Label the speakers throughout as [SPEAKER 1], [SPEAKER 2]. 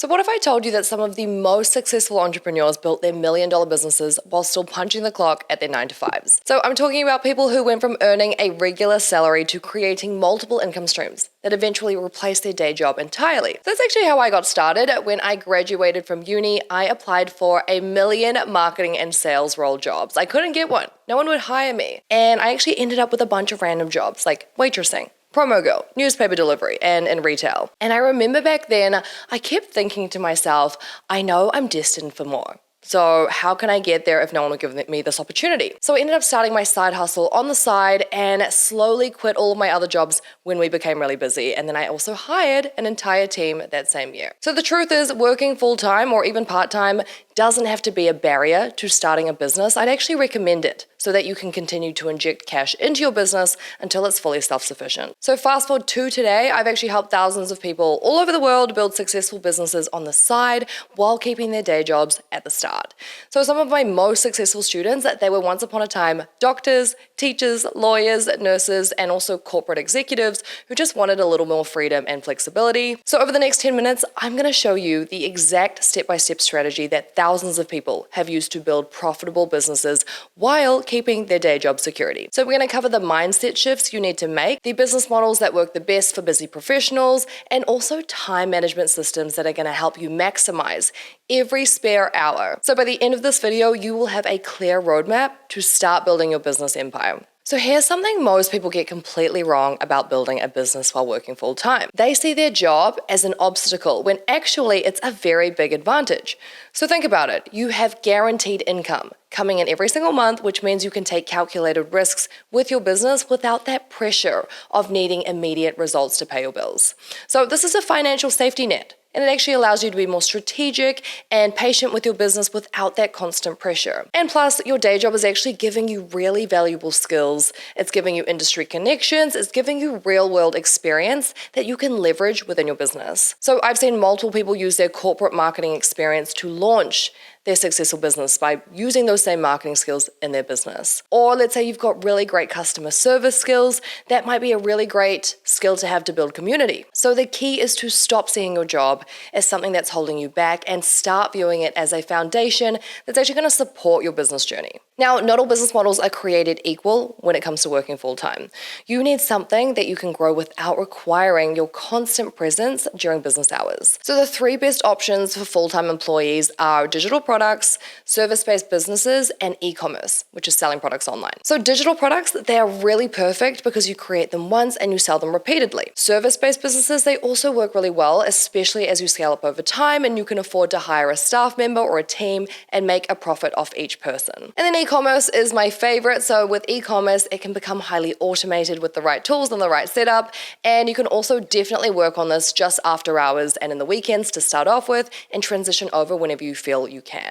[SPEAKER 1] So what if I told you that some of the most successful entrepreneurs built their million-dollar businesses while still punching the clock at their 9 to 5s? So I'm talking about people who went from earning a regular salary to creating multiple income streams that eventually replaced their day job entirely. That's actually how I got started. When I graduated from uni, I applied for a million marketing and sales role jobs. I couldn't get one. No one would hire me. And I actually ended up with a bunch of random jobs like waitressing, promo girl, newspaper delivery, and in retail. And I remember back then, I kept thinking to myself, I know I'm destined for more. So how can I get there if no one will give me this opportunity? So I ended up starting my side hustle on the side and slowly quit all of my other jobs when we became really busy. And then I also hired an entire team that same year. So the truth is, working full-time or even part-time doesn't have to be a barrier to starting a business. I'd actually recommend it so that you can continue to inject cash into your business until it's fully self-sufficient. So fast forward to today, I've actually helped thousands of people all over the world build successful businesses on the side while keeping their day jobs at the start. So some of my most successful students, they were once upon a time doctors, teachers, lawyers, nurses, and also corporate executives who just wanted a little more freedom and flexibility. So over the next 10 minutes, I'm gonna show you the exact step-by-step strategy that thousands of people have used to build profitable businesses while keeping their day job security. So we're going to cover the mindset shifts you need to make, the business models that work the best for busy professionals, and also time management systems that are going to help you maximize every spare hour. So by the end of this video, you will have a clear roadmap to start building your business empire. So here's something most people get completely wrong about building a business while working full-time. They see their job as an obstacle when actually it's a very big advantage. So think about it. You have guaranteed income coming in every single month, which means you can take calculated risks with your business without that pressure of needing immediate results to pay your bills. So this is a financial safety net. And it actually allows you to be more strategic and patient with your business without that constant pressure. And plus, your day job is actually giving you really valuable skills. It's giving you industry connections. It's giving you real-world experience that you can leverage within your business. So I've seen multiple people use their corporate marketing experience to launch their successful business by using those same marketing skills in their business. Or let's say you've got really great customer service skills, that might be a really great skill to have to build community. So the key is to stop seeing your job as something that's holding you back and start viewing it as a foundation that's actually going to support your business journey. Now, not all business models are created equal when it comes to working full-time. You need something that you can grow without requiring your constant presence during business hours. So the 3 best options for full-time employees are digital products, service-based businesses, and e-commerce, which is selling products online. So digital products, they are really perfect because you create them once and you sell them repeatedly. Service-based businesses, they also work really well, especially as you scale up over time and you can afford to hire a staff member or a team and make a profit off each person. And then e-commerce is my favorite. So with e-commerce, it can become highly automated with the right tools and the right setup. And you can also definitely work on this just after hours and in the weekends to start off with and transition over whenever you feel you can.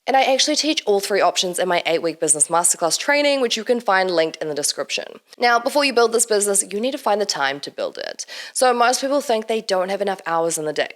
[SPEAKER 1] And I actually teach all 3 options in my 8-week business masterclass training, which you can find linked in the description. Now, before you build this business, you need to find the time to build it. So most people think they don't have enough hours in the day.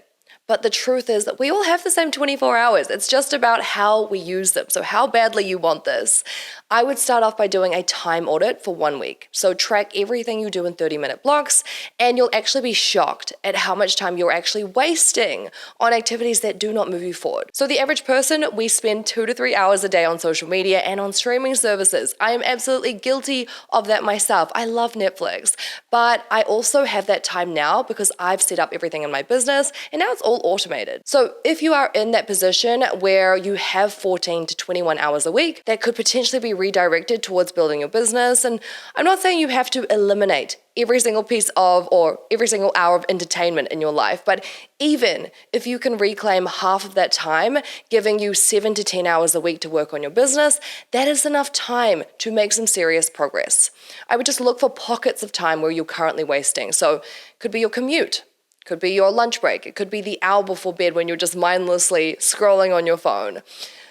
[SPEAKER 1] But the truth is that we all have the same 24 hours. It's just about how we use them. So how badly you want this. I would start off by doing a time audit for 1 week. So track everything you do in 30-minute blocks, and you'll actually be shocked at how much time you're actually wasting on activities that do not move you forward. So the average person, we spend 2 to 3 hours a day on social media and on streaming services. I am absolutely guilty of that myself. I love Netflix, but I also have that time now because I've set up everything in my business, and now it's all automated. So if you are in that position where you have 14 to 21 hours a week, that could potentially be redirected towards building your business. And I'm not saying you have to eliminate every single piece of or every single hour of entertainment in your life, but even if you can reclaim half of that time, giving you 7 to 10 hours a week to work on your business, that is enough time to make some serious progress. I would just look for pockets of time where you're currently wasting. So it could be your commute, could be your lunch break, it could be the hour before bed when you're just mindlessly scrolling on your phone.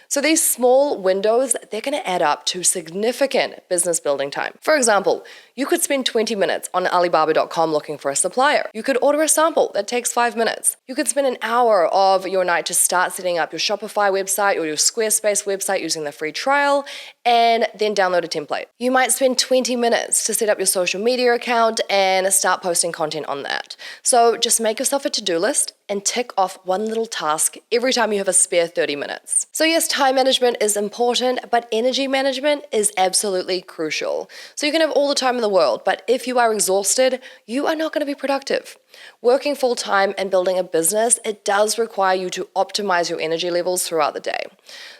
[SPEAKER 1] So these small windows, they're going to add up to significant business building time. For example, you could spend 20 minutes on Alibaba.com looking for a supplier. You could order a sample that takes 5 minutes. You could spend an hour of your night to start setting up your Shopify website or your Squarespace website using the free trial, and then download a template. You might spend 20 minutes to set up your social media account and start posting content on that. So just make yourself a to-do list and tick off one little task every time you have a spare 30 minutes. So yes, time management is important, but energy management is absolutely crucial. So you can have all the time in the world, but if you are exhausted, you are not going to be productive. Working full-time and building a business, it does require you to optimize your energy levels throughout the day.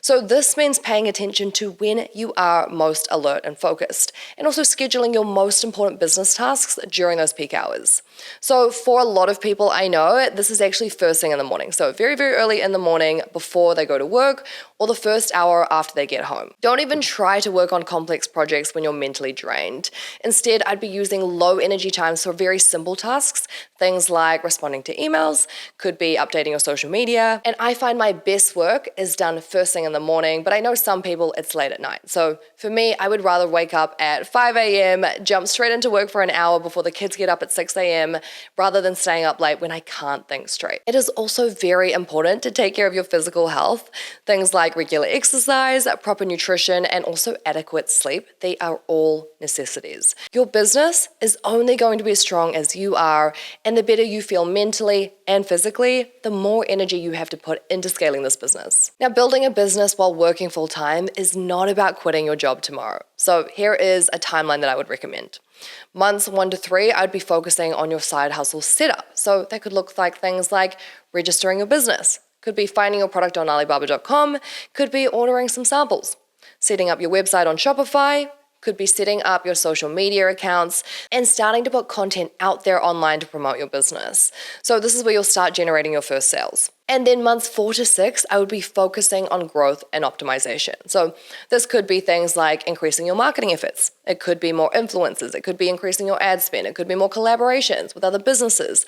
[SPEAKER 1] So this means paying attention to when you are most alert and focused, and also scheduling your most important business tasks during those peak hours. So for a lot of people I know, this is actually first thing in the morning. So very, very early in the morning before they go to work, or the first hour after they get home. Don't even try to work on complex projects when you're mentally drained. Instead, I'd be using low energy times for very simple tasks, things like responding to emails, could be updating your social media. And I find my best work is done first thing in the morning, but I know some people it's late at night. So for me, I would rather wake up at 5 a.m., jump straight into work for an hour before the kids get up at 6 a.m., rather than staying up late when I can't think straight. It is also very important to take care of your physical health. Things like regular exercise, proper nutrition, and also adequate sleep. They are all necessities. Your business is only going to be as strong as you are, and the better you feel mentally and physically, the more energy you have to put into scaling this business. Now, building a business while working full-time is not about quitting your job tomorrow. So here is a timeline that I would recommend. Months 1 to 3, I'd be focusing on your side hustle setup. So that could look like things like registering your business, could be finding your product on Alibaba.com, could be ordering some samples, setting up your website on Shopify, could be setting up your social media accounts and starting to put content out there online to promote your business. So this is where you'll start generating your first sales. And then months 4 to 6, I would be focusing on growth and optimization. So this could be things like increasing your marketing efforts. It could be more influencers. It could be increasing your ad spend. It could be more collaborations with other businesses,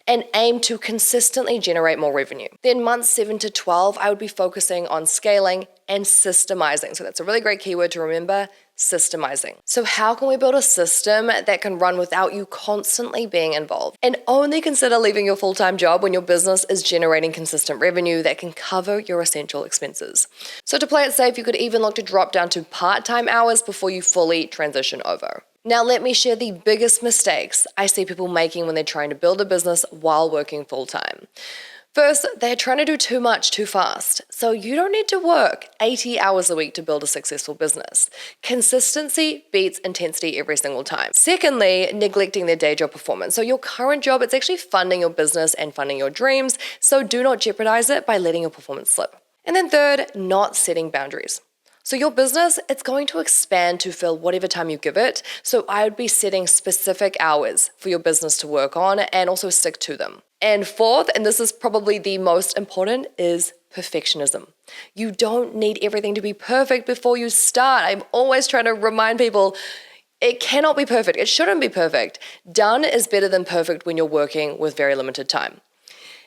[SPEAKER 1] and aim to consistently generate more revenue. Then months 7 to 12, I would be focusing on scaling and systemizing. So that's a really great keyword to remember, systemizing. So how can we build a system that can run without you constantly being involved? And only consider leaving your full-time job when your business is generating consistent revenue that can cover your essential expenses. So to play it safe, you could even look to drop down to part-time hours before you fully transition over. Now, let me share the biggest mistakes I see people making when they're trying to build a business while working full-time. First, they're trying to do too much too fast. So you don't need to work 80 hours a week to build a successful business. Consistency beats intensity every single time. Secondly, neglecting their day job performance. So your current job, it's actually funding your business and funding your dreams. So do not jeopardize it by letting your performance slip. And then third, not setting boundaries. So your business, it's going to expand to fill whatever time you give it. So I would be setting specific hours for your business to work on and also stick to them. And fourth, and this is probably the most important, is perfectionism. You don't need everything to be perfect before you start. I'm always trying to remind people, it cannot be perfect. It shouldn't be perfect. Done is better than perfect when you're working with very limited time.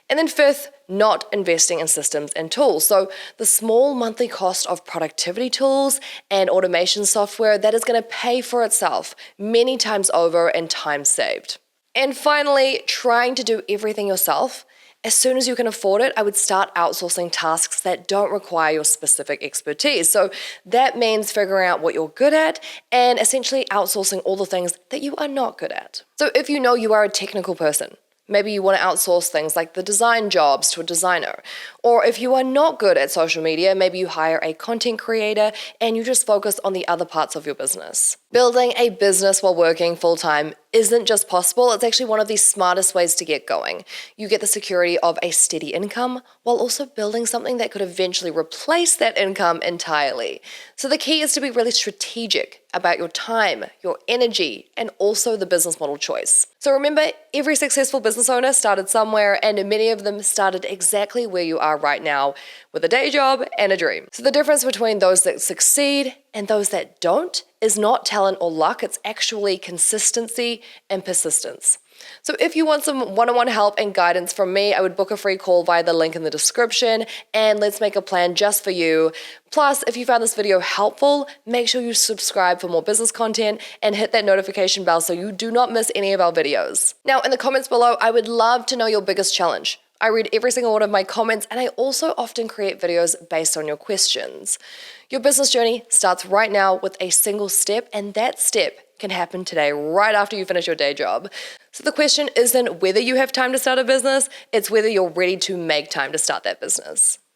[SPEAKER 1] And then fifth, not investing in systems and tools. So the small monthly cost of productivity tools and automation software, that is going to pay for itself many times over in time saved. And finally, trying to do everything yourself. As soon as you can afford it, I would start outsourcing tasks that don't require your specific expertise. So that means figuring out what you're good at and essentially outsourcing all the things that you are not good at. So if you know you are a technical person, maybe you want to outsource things like the design jobs to a designer. Or if you are not good at social media, maybe you hire a content creator and you just focus on the other parts of your business. Building a business while working full-time isn't just possible, it's actually one of the smartest ways to get going. You get the security of a steady income while also building something that could eventually replace that income entirely. So the key is to be really strategic about your time, your energy, and also the business model choice. So remember, every successful business owner started somewhere, and many of them started exactly where you are right now, with a day job and a dream. So the difference between those that succeed and those that don't is not talent or luck, it's actually consistency and persistence. So if you want some one-on-one help and guidance from me, I would book a free call via the link in the description, and let's make a plan just for you. Plus, if you found this video helpful, make sure you subscribe for more business content and hit that notification bell so you do not miss any of our videos. Now, in the comments below, I would love to know your biggest challenge. I read every single one of my comments, and I also often create videos based on your questions. Your business journey starts right now with a single step, and that step can happen today, right after you finish your day job. So the question isn't whether you have time to start a business, it's whether you're ready to make time to start that business.